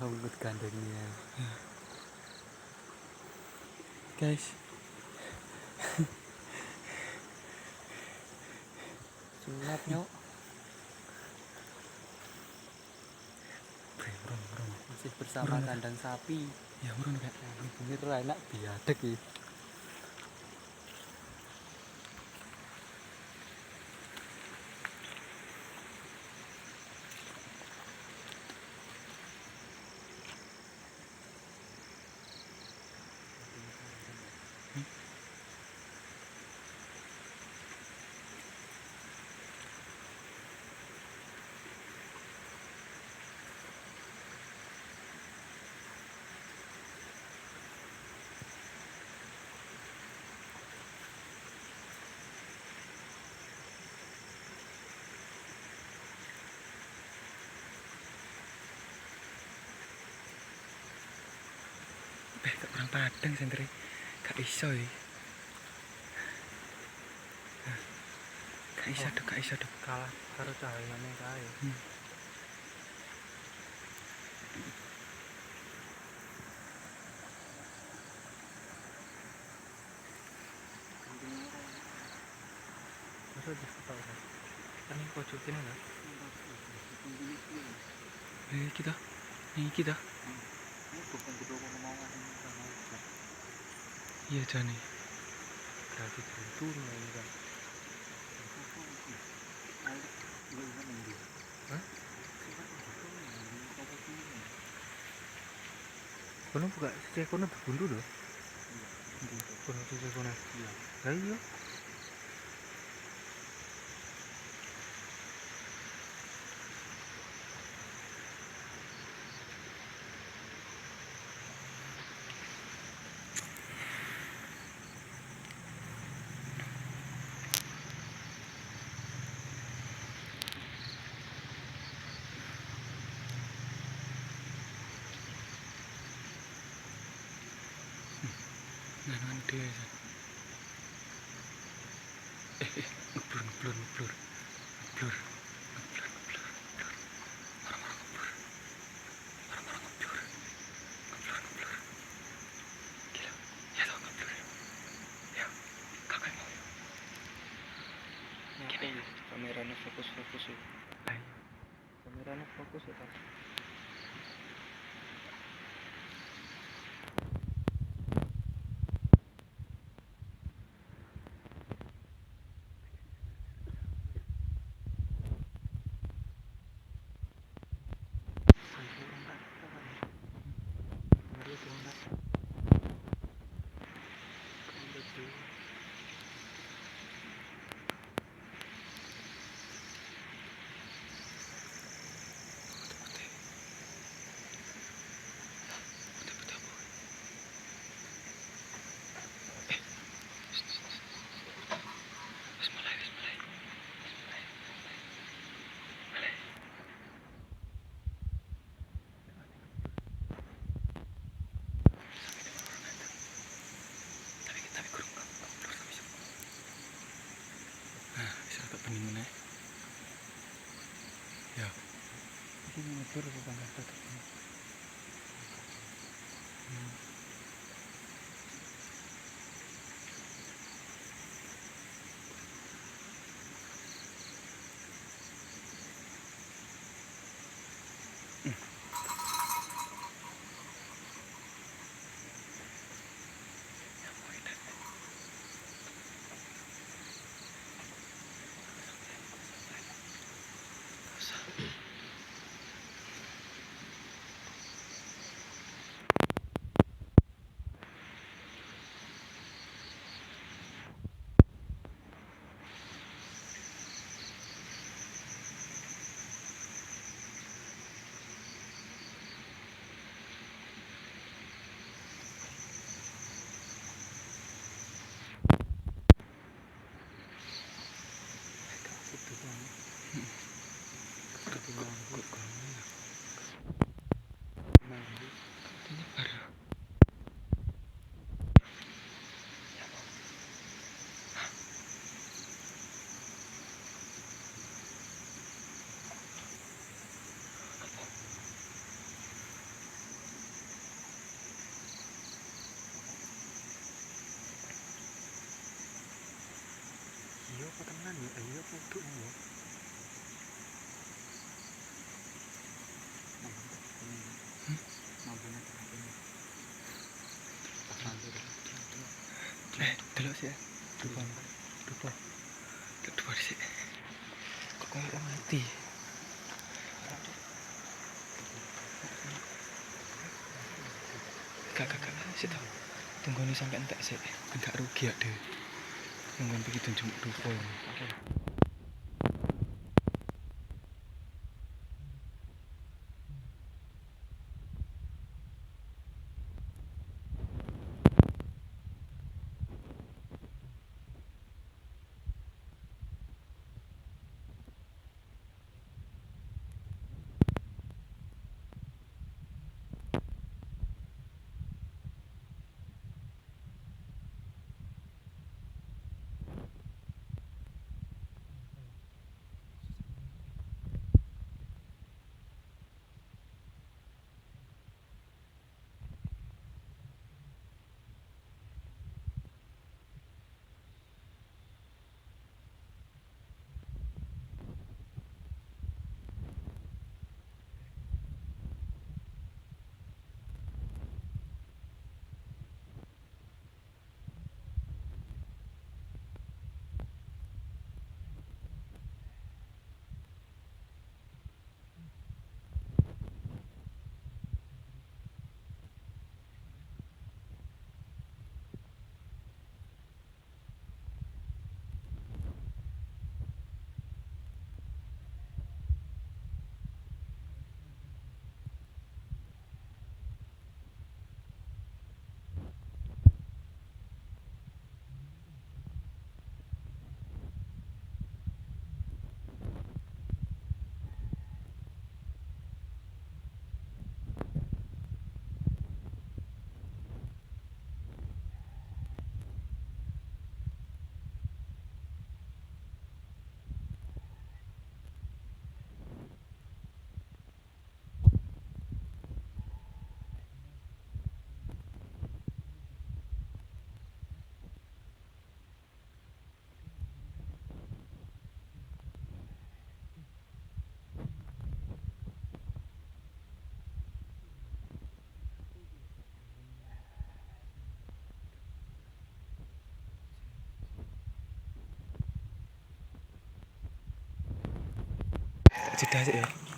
Rambut gandengnya. Guys. Sunat nyok. Masih bersama kandang sapi. Ya urun kayak bener enak biadek ya. Kok kurang padang sentre. Gak iso ya. Gak iso dok. Kalah karo cahayane kae. Masa difoto kan? Kan ini pojok kene lho. Kita. Iya jane. Berarti buntu ini kan. Hah? Kono buka cek kono buntu lho. Kono cek kono. Iya. Lah iya. Nanti aja. Ngeblur. Gila. Ya tau ngeblur. Ya, kakak mau. Gini, kameranya fokus ya. Kameranya fokus ya, Pak. Bening meneh. Ya. Iki ngeblur apa enggak tetep. nih ayo foto mau Delok sih. dupa Dua sih. Kok kayak mati. Kak, situ. Tunggu nih sampai entek sih. Enggak rugi ya deh. Nungguin begitu jemput dupa. Jeda aja ya.